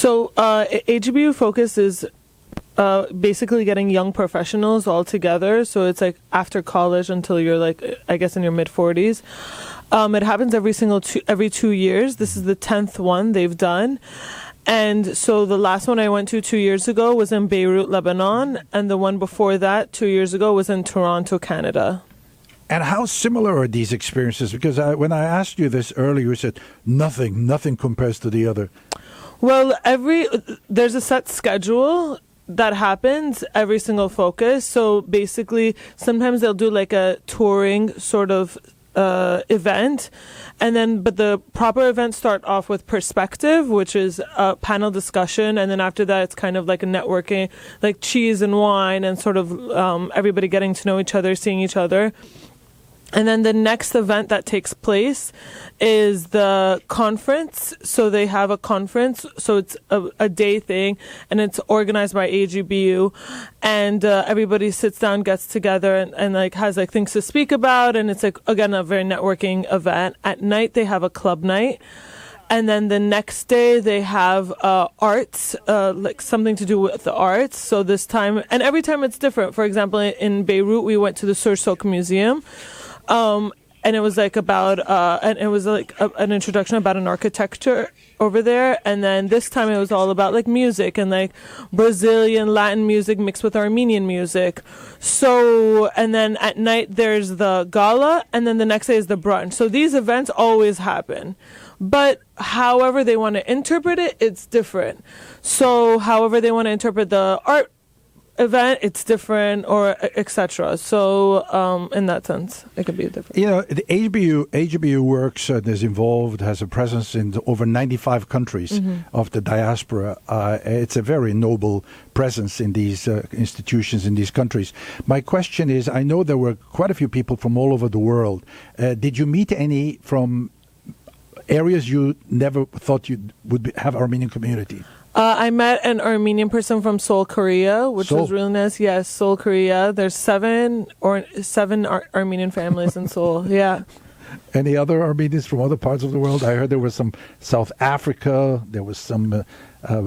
So AGBU FOCUS is basically getting young professionals all together. So it's like after college until you're like, I guess, in your mid-40s. It happens every 2 years. This is the 10th one they've done. And so the last one I went to 2 years ago was in Beirut, Lebanon. And the one before that, 2 years ago, was in Toronto, Canada. And how similar are these experiences? Because when I asked you this earlier, you said nothing compares to the other. Well, there's a set schedule that happens every single focus. So basically, sometimes they'll do like a touring sort of event, but the proper events start off with perspective, which is a panel discussion, and then after that it's kind of like a networking, like cheese and wine, and sort of everybody getting to know each other, seeing each other. And then the next event that takes place is the conference. So they have a conference. So it's a day thing, and it's organized by AGBU. And everybody sits down, gets together, and like has like things to speak about. And it's like, again, a very networking event. At night, they have a club night. And then the next day they have arts, like something to do with the arts. So this time, and every time it's different. For example, in Beirut, we went to the Sursock Museum. And it was like about, an introduction about an architecture over there. And then this time it was all about like music and like Brazilian Latin music mixed with Armenian music. So, and then at night there's the gala, and then the next day is the brunch. So these events always happen. But however they want to interpret it, it's different. So however they want to interpret the art event, it's different, or etc. So in that sense, it could be different. You know, the AGBU works and is involved, has a presence in over 95 countries of the diaspora. It's a very noble presence in these institutions in these countries. My question is, I know there were quite a few people from all over the world. Did you meet any from areas you never thought you would have Armenian community? I met an Armenian person from Seoul, Korea, which was really nice. Yes, Seoul, Korea. There's seven Armenian families in Seoul. Yeah. Any other Armenians from other parts of the world? I heard there was some South Africa. There was some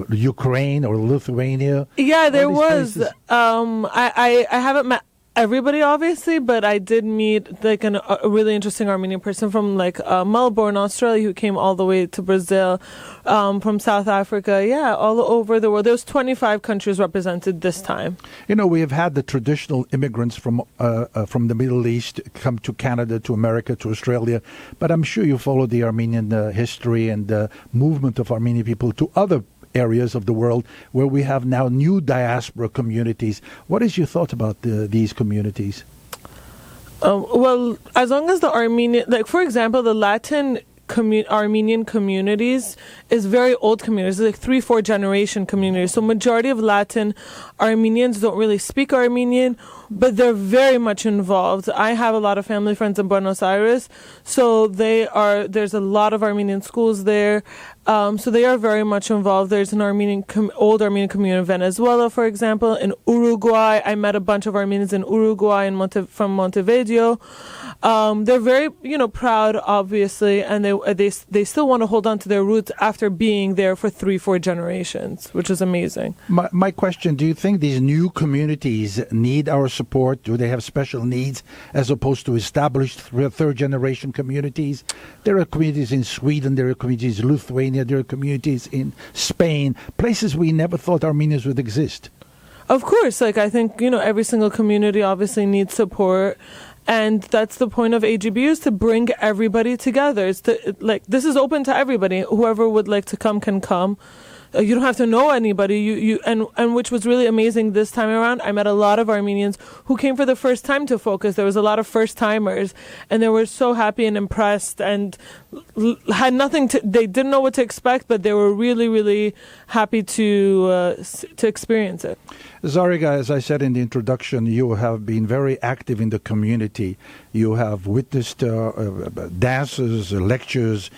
Ukraine or Lithuania. Yeah, there was. I haven't met everybody, obviously, but I did meet like a really interesting Armenian person from like Melbourne, Australia, who came all the way to Brazil, from South Africa. Yeah, all over the world. There was 25 countries represented this time. You know, we have had the traditional immigrants from the Middle East come to Canada, to America, to Australia, but I'm sure you follow the Armenian history and the movement of Armenian people to other areas of the world where we have now new diaspora communities. What is your thought about these communities? Well, as long as the Armenian, like for example, the Latin Armenian communities is very old communities, like 3-4 generation communities. So majority of Latin Armenians don't really speak Armenian, but they're very much involved. I have a lot of family friends in Buenos Aires, so there's a lot of Armenian schools there. So they are very much involved. There's an old Armenian community in Venezuela, for example. In Uruguay, I met a bunch of Armenians in Uruguay from Montevideo. They're very, proud, obviously, and they still want to hold on to their roots after being there for 3-4 generations, which is amazing. My question, do you think these new communities need our support? Do they have special needs as opposed to established third-generation communities? There are communities in Sweden, there are communities in Lithuania, there are communities in Spain, places we never thought Armenians would exist. Of course, I think, every single community obviously needs support. And that's the point of AGBU, is to bring everybody together. It's this is open to everybody. Whoever would like to come can come. You don't have to know anybody. And which was really amazing this time around. I met a lot of Armenians who came for the first time to FOCUS. There was a lot of first timers, and they were so happy and impressed, and had they didn't know what to expect, but they were really, really happy to experience it. Zarig, as I said in the introduction, you have been very active in the community. You have witnessed dances, lectures,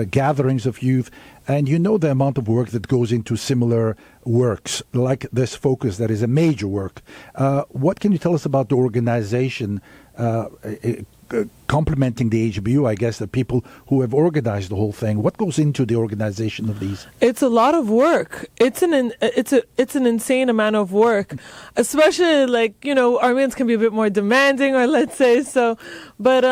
gatherings of youth, and you know the amount of work that goes into similar works like this FOCUS that is a major work. What can you tell us about the organization complementing the AGBU, I guess, the people who have organized the whole thing. What goes into the organization of these? It's a lot of work. It's an insane amount of work, especially Armenians can be a bit more demanding, or let's say so, but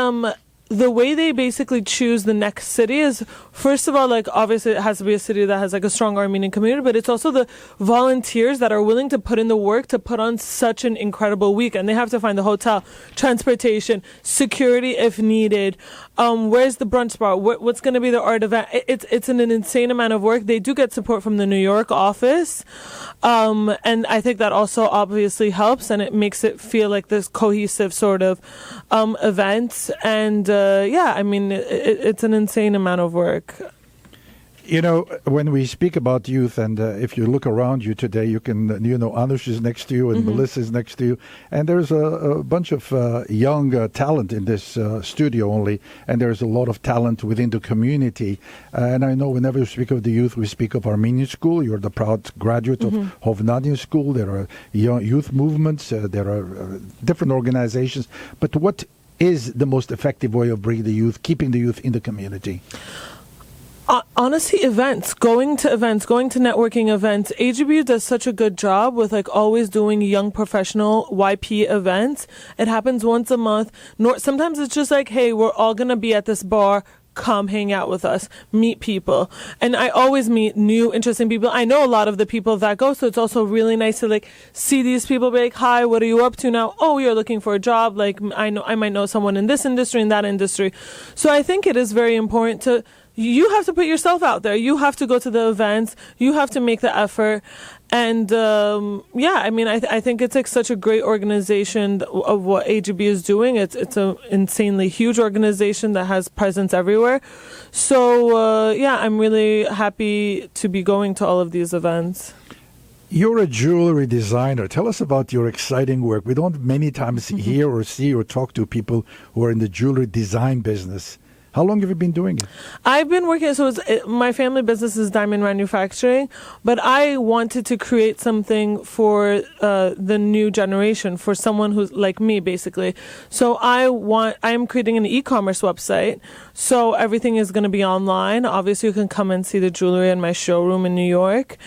the way they basically choose the next city is, first of all, obviously it has to be a city that has a strong Armenian community, but it's also the volunteers that are willing to put in the work to put on such an incredible week. And they have to find the hotel, transportation, security if needed. Where's the brunch spot? What's going to be the art event? It's an insane amount of work. They do get support from the New York office. And I think that also obviously helps, and it makes it feel like this cohesive sort of event. And it's an insane amount of work. When we speak about youth, and if you look around you today, you can, Anush is next to you, and Melissa is next to you, and there's a bunch of young talent in this studio only, and there's a lot of talent within the community. And I know whenever we speak of the youth, we speak of Armenian School. You're the proud graduate of Hovnanian School. There are youth movements. There are different organizations. But what is the most effective way of bringing the youth, keeping the youth in the community? Honestly, going to networking events. AGBU does such a good job with always doing young professional YP events. It happens once a month. Sometimes it's just hey, we're all going to be at this bar. Come hang out with us, meet people. And I always meet new, interesting people. I know a lot of the people that go, so it's also really nice to see these people, be hi, what are you up to now? Oh, you're looking for a job. I might know someone in this industry, in that industry. So I think it is very important you have to put yourself out there. You have to go to the events. You have to make the effort. And I think it's such a great organization of what AGB is doing. It's an insanely huge organization that has presence everywhere. So I'm really happy to be going to all of these events. You're a jewelry designer. Tell us about your exciting work. We don't many times hear or see or talk to people who are in the jewelry design business. How long have you been doing it? I've been working, my family business is diamond manufacturing, but I wanted to create something for the new generation, for someone who's like me, basically. So I'm creating an e-commerce website, so everything is going to be online. Obviously, you can come and see the jewelry in my showroom in New York.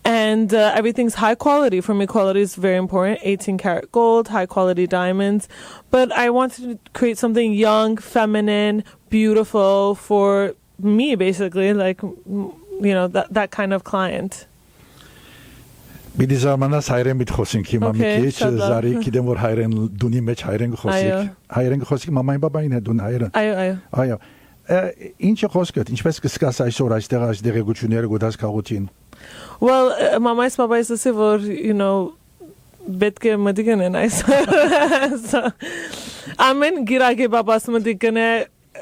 And everything's high quality. For me, quality is very important. 18 karat gold, high quality diamonds. But I wanted to create something young, feminine, beautiful for me, basically, that kind of client. Բիդիզարմանաս հայրեն միտ խոսինք հիմա մի քիչ զարի գիտեմ որ հայրեն դունի մեջ հայրեն խոսինք մամային բաբային հետ դուն հայրը այո ինչ խոսքը ինչպես կսկաս այսօր այստեղ դեղեցությունները գոդաս քաղաքին Well, մամայս բաբայս ասի որ պետք է մտիկն են այսօր ամեն գիրակի բաբաս մտիկն է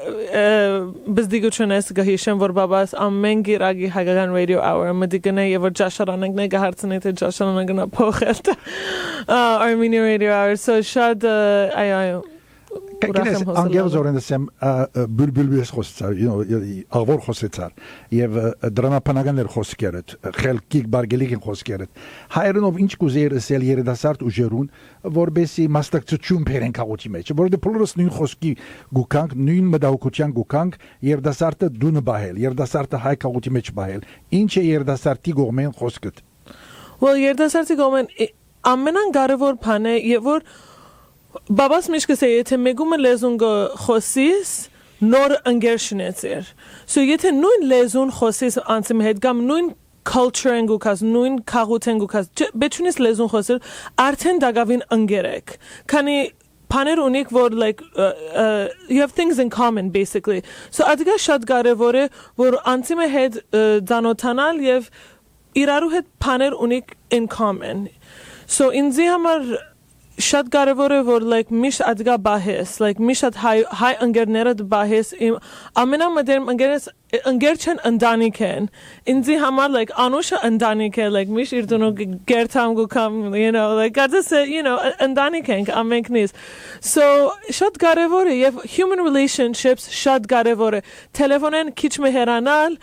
բզդիգություն ես գահիշեմ որ բաբաս ամեն գիրակի հագական radio hour մտիկն է եւ որ ջաշարանանքն է գահարցնի թե ջաշարանանքն փոխել Armenian radio hour so շատ այո Կես անգել զորեն դեսեմ բուլբուլբես խոսցար աղվոր խոսեցար եւ դրամապանականներ խոսքերդ խելքիկ բարգելիկին խոսքերդ հայրենով ինչ կուզեր ասել երիտասարդ ուժերուն որբեսի մասնակցություն բերեն քաղաքի մեջ որովհետեւ բոլորս նույն խոսքի գուքանք նույն մտահոգության գուքանք երիտասարդը դունը բահել երիտասարդը հայ քաղաքի մեջ բահել ինչ է երիտասարդի գոմեն խոսքդ Well երիտասարդի գոմեն ամենակարևոր բանը եւ որ Babas mishka say yete megum lezun go khosis nor anger shnetzer. So yete nuin lezun khosis ansim het gam nuin culture engukas nuin kagut engukas betunis lezun khoser arten dagavin angerek. Kani paner unik vor you have things in common basically. So adiga shad garevore vor ansim het danotanal yev iraru het paner unik in common. So in zi hamar Shad garevore vor mish adga bahis mishat high angernerad bahis amena mader angeres angerchen andani ken inzi hamar anusha andani ke mish irduno gertam go kam gada se andani ken amenknis so shad garevore yev human relationships shad garevore telefonen kich meheranal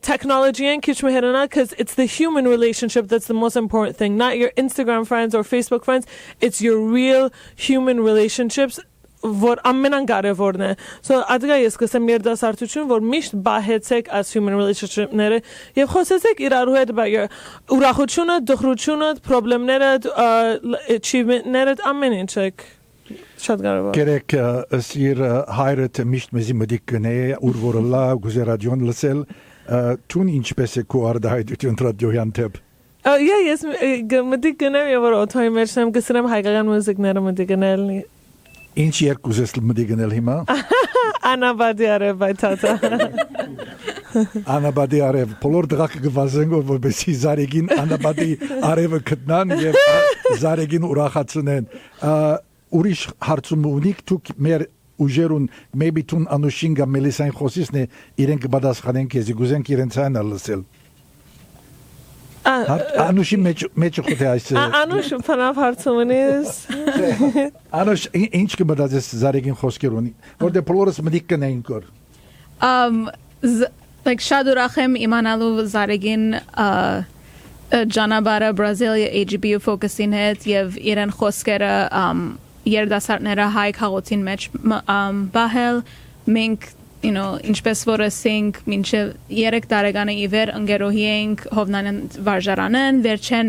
technology and kich meheranal because it's the human relationship that's the most important thing not your Instagram friends or Facebook friends it's your real human relationships որ ամենակարևորն է so ադգա ես կսեմ երդասարտություն որ միշտ բահեցեք as human relationship-ները եւ խոսեցեք իրար հետ ուրախությունը դխրությունը խնդիրները achievement-ները ամեն ինչը շատ կարևոր Կերեք սիր հայրդ միշտ մեզի մդիկ կնե ուր որ լա գուզերադիոն լսել Tun ինչպես է քո արդահայտություն ռադիոյան թեփ yes մդիկ կնեմ եւ որ օթոյի մեջ եմ գսրեմ հայկական մուզիկները մդիկ կնել Ինչ երկուս ես մդիկ կնել հիմա Անաբադի արև բայթաթա Անաբադի արև բոլոր դղակ գվազեն որպեսի Զարեգին Անաբադի արևը գտնան եւ Զարեգին ուրախացնեն ուրիշ հարցում ունիք դուք մեր ուժերուն maybe tun անուշինգա մելիսային խոսիսն է իրենք պատասխանեն քեզ գուզենք իրենց այն լսել Անուշի մեջ խոթե այս Անուշ փնավ հարցումնից Անուշ ինչ կմտածես Զարեգին խոսքերուն որտե բոլորս մդիկ կնային կոր like շատ ուրախ եմ իմանալու Զարեգին Ջանաբարը Բրազիլիա AGBU FOCUS-ին հետ եւ իրեն խոսքերը երդասարտները հայ քաղաքին մեջ բահել մենք ինչպես որ ասենք մինչև 3 տարեկանը իվեր ընկերոհի ենք Հովնանյան վարժարանեն վերջեն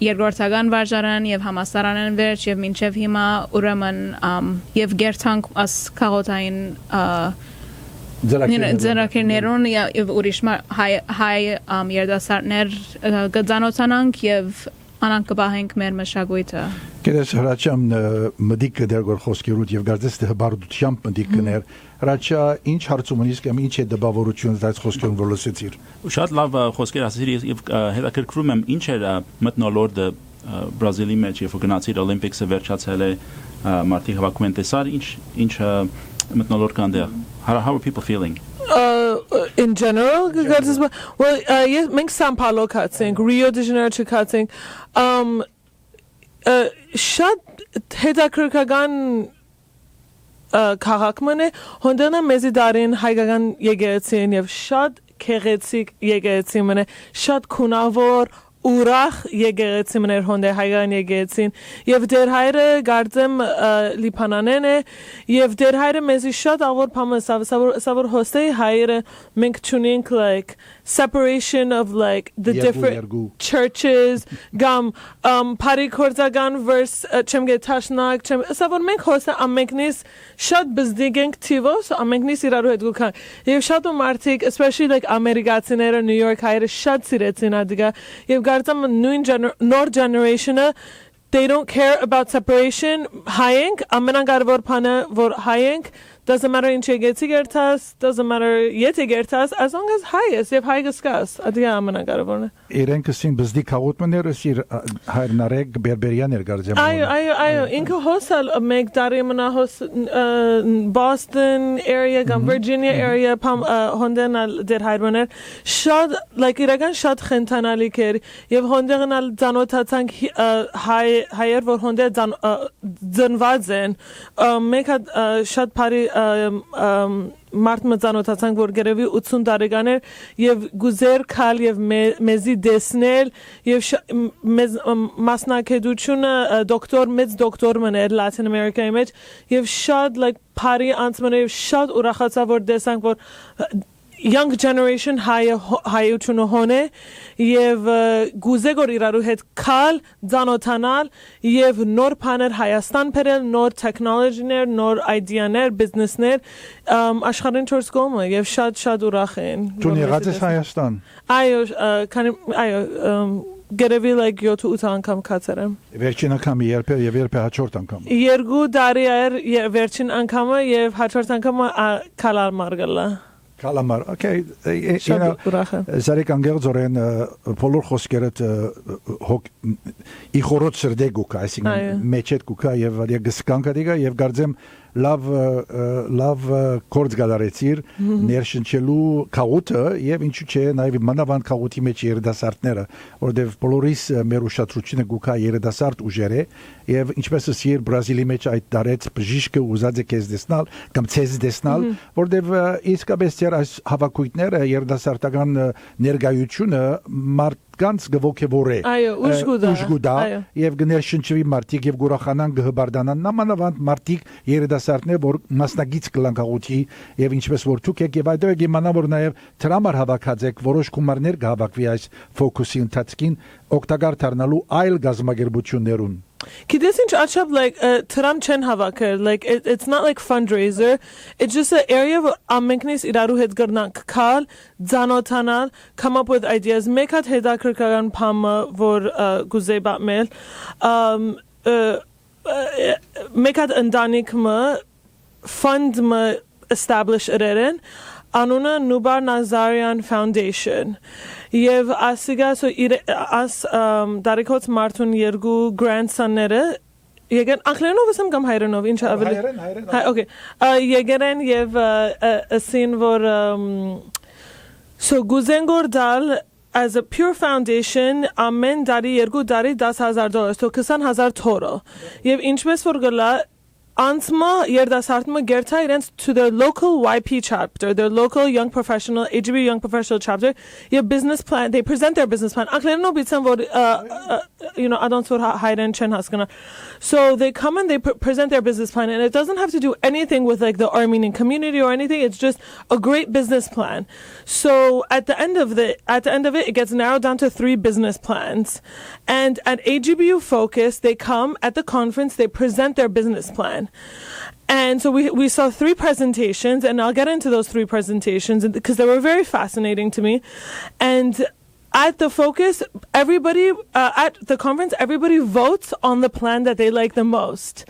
երկրորդական վարժարան եւ համասարանեն վերջ եւ մինչև հիմա ուրեմն եւ գերտանք աս քաղաքային ձեռակերներուն եւ ուրիշ հայ երդասարտներ գծանոթանանք եւ անանք կբահենք մեր մշակույթը Կերես հրաչամ մդիկ դերգոր խոսքերուտ եւ գարձես թե հբարդությամբ մդիկ կներ հրաչա ինչ հարցում ունիս կամ ինչ է դպավորություն դայց խոսքերուն որ լսեցիր Շատ լավ խոսքեր ասեցիր եւ հետաքրքրում եմ ինչ էր մտնոլորտը Բրազիլի մեջ երբ գնացիր Օլիմպիքսը վերջացել է մարտի հավաքում են տեսար ինչ մտնոլորտ կան դեր How are people feeling in general well yes մենք São Paulo կացենք Rio de Janeiro չկացենք շատ հետաքրքրական քաղաքն է հոնդենը մեզի դարին հայկական եկեղեցին եւ շատ քեղեցիկ եկեղեցին մնե շատ քունավոր ուրախ եկեղեցի մներ հոնդե հայկական եկեղեցին եւ դեր հայրը գարձեմ լիբանանեն է եւ դեր հայրը մեզի շատ աղոր փամը սավոր հոստեի հայրը մենք չունենք like separation of like the different churches gam parikordzagan verse chemge tashnak chem սավոր մենք հոստե ամենքնից շատ բզդիգենք թիվոս ամենքնից իրարու հետ գուքան եւ շատ ու մարդիկ especially like ամերիկացիները New York հայրը շատ սիրեցին ադիգա եւ գարձամ նոր generation-ը they don't care about separation հայենք ամենակարևոր բանը որ հայենք doesn't matter ինչ եկեցի գերտաս doesn't matter եթե գերտաս as long as հայ ես եւ հայ գսկաս ադիա ամենակարևորն է իրենք ասին բզդի քաղաքները սիր հայրնարեկ բերբերյաներ գարձեմ այո ինքը հոսալ մեկ տարի մնա հոս Boston area կամ Virginia area հոնդենալ դեր հայրներ շատ like իրական շատ խենթանալի կեր եւ հոնդենալ ծանոթացանք հայեր որ հոնդե ծնված են մեկ շատ բարի մարդ մծանոթացանք որ գերեւի 80 տարեկան էր եւ գուզեր քալ եւ մեզի դեսնել եւ մեզ մասնակցությունը մեծ դոկտոր մներ Latin America-ի մեջ եւ շատ like party անցմանը եւ շատ ուրախացա որ տեսանք որ young generation հայությունը հոնե եւ գուզեգոր իրարու հետ քալ ծանոթանալ եւ նոր բաներ Հայաստան բերել նոր տեխնոլոգիներ նոր իդեաներ բիզնեսներ աշխարհին 4 կողմը եւ շատ ուրախ են Դու եղած ես Հայաստան այո Գերեվի like 7-8 անգամ կացել եմ Վերջին անգամը երբ հաջորդ անգամը 2 տարի էր վերջին անգամը եւ հաջորդ անգամը քալալ մարգալա Kalamar, okay. Zarig Baghdadlian բոլոր խոսքերդ իխորոտ սրդե գուկա, այսինքն մեջետ գուկա եւ գսկանքա դիգա եւ գարձեմ լավ կորձ գալարեցիր ներշնչելու քաղուտը եւ ինչու՞ չէ նաեւ մանավանդ քաղուտի մեջ երդասարտները որովհետեւ բոլորիս մեր ուշադրությունը գուկա երդասարտ ուժերը եւ ինչպես ասիր Բրազիլի մեջ այդ դարեց բժիշկը ուզած է քեզ դեսնալ կամ ցեզ դեսնալ որովհետեւ իսկապես այս հավաքույթները երդասարտական ներգայությունը մարդ մարդկանց գողքեվորե Այո, ուժգուդա, ուժգուդա այո։ եւ գներշնչվի մարդիկ եւ գուրախանան գհբարդանան նամանավանդ մարդիկ երիտասարդներ որ մասնագից կլանկաղուտի եւ ինչպես որ դուք եք եւ այդտեղ իմանա որ նաեւ դրամար հավաքած եք որոշ գումարներ կհավաքվի այս ֆոկուսի ընթացքին օգտակար դառնալու այլ գազམ་ագերբություններուն Kides inch achab like Tram Chen Havakar, like it's not like fundraiser. It's just an area where Amiknis Iraru het garnak kal, Zanotanal, come up with ideas. Mekat Hedakar Karan Pama vor Guze Batmel. Mekat Andanik ma fund ma establish Reren. Anuna Nubar Nazarian Foundation. Yev asiga so as darikot Martun Yergu grandsonere. Yegen Aklenov isam gam Hayranov incha aveli. Okay. Yegeren yev a scene vor so Guzengor Dal as a pure foundation amen dari Yergu dari $10,000 to kisan $1,000 total. Yev inchmes for gala Ansma Yerdasartma Gerta irents to their local YP chapter, their local young professional, AGBU young professional chapter, your business plan, they present their business plan. So they come and they present their business plan, and it doesn't have to do anything with like the Armenian community or anything. It's just a great business plan. So at the end of it, it gets narrowed down to 3 business plans. And at AGBU Focus, they come at the conference, they present their business plan. And so we saw 3 presentations, and I'll get into those 3 presentations because they were very fascinating to me. And at the focus, everybody, at the conference, everybody votes on the plan that they like the most.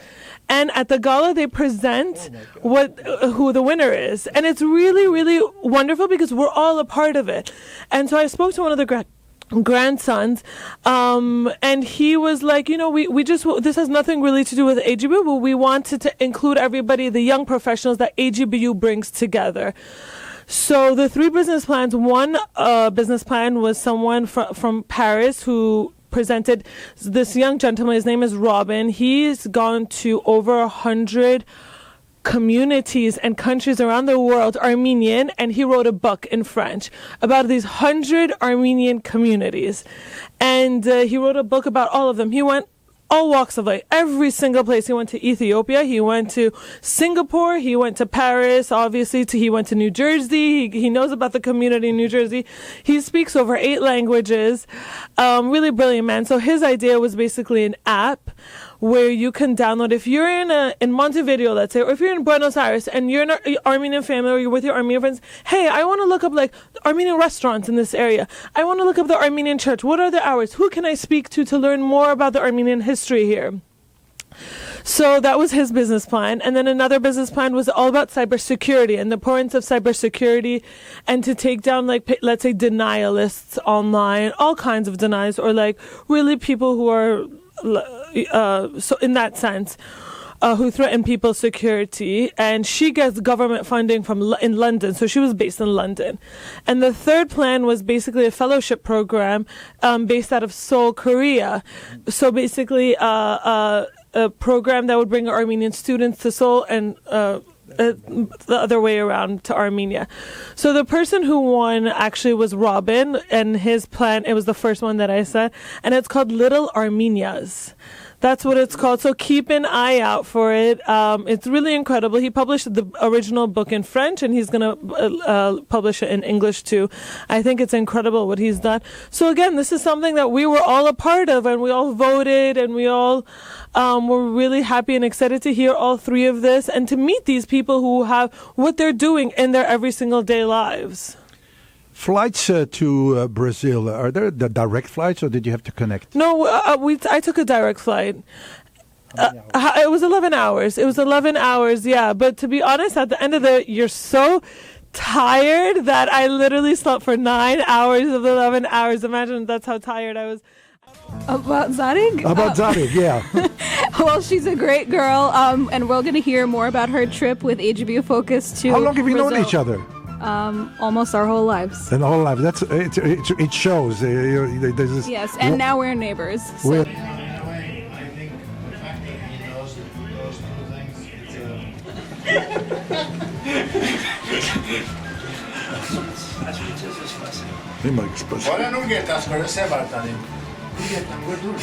And at the gala, they present who the winner is. And it's really, really wonderful because we're all a part of it. And so I spoke to one of the grandsons, and he was like, we just, this has nothing really to do with AGBU, but we wanted to include everybody, the young professionals that AGBU brings together. So the 3 business plans, one business plan was someone from Paris who presented this young gentleman. His name is Robin. He's gone to over 100 communities and countries around the world, Armenian, and he wrote a book in French about these 100 Armenian communities. And he wrote a book about all of them. He went all walks of life, every single place. He went to Ethiopia, he went to Singapore, he went to Paris, obviously, he went to New Jersey. He knows about the community in New Jersey. He speaks over 8 languages. Really brilliant man. So his idea was basically an app where you can download, if you're in Montevideo, let's say, or if you're in Buenos Aires and you're an Armenian family or you're with your Armenian friends, hey, I want to look up like Armenian restaurants in this area. I want to look up the Armenian church. What are the hours? Who can I speak to learn more about the Armenian history here? So that was his business plan. And then another business plan was all about cybersecurity and the importance of cybersecurity and to take down, like, let's say, denialists online, all kinds of deniers, or like really people who are so in that sense, who threaten people's security. And she gets government funding in London, so she was based in London. And the third plan was basically a fellowship program based out of Seoul, Korea. So basically a program that would bring Armenian students to Seoul and the other way around to Armenia. So the person who won actually was Robin, and his plan, it was the first one that I said, and it's called Little Armenias. That's what it's called. So keep an eye out for it. It's really incredible. He published the original book in French, and he's going to publish it in English too. I think it's incredible what he's done. So again, this is something that we were all a part of, and we all voted, and we all were really happy and excited to hear all 3 of this and to meet these people who have what they're doing in their every single day lives. Flights to Brazil, are there the direct flights or did you have to connect? No, I took a direct flight. It was 11 hours. It was 11 hours, yeah. But to be honest, at the end of you're so tired that I literally slept for 9 hours of 11 hours. Imagine that's how tired I was. About Zarig? About Zarig, yeah. Well, she's a great girl, and we're going to hear more about her trip with AGBU Focus to How long have you Brazil. known each other? Almost our whole lives. And whole life. It shows. There's this, Yes, and now we're neighbors. So. We're, I think the fact that he knows those 2 things, that's what it is, it's fascinating. Prima express. Ora non ghetas করে সে বার্তানি গেতাম গো দূর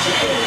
Cheers!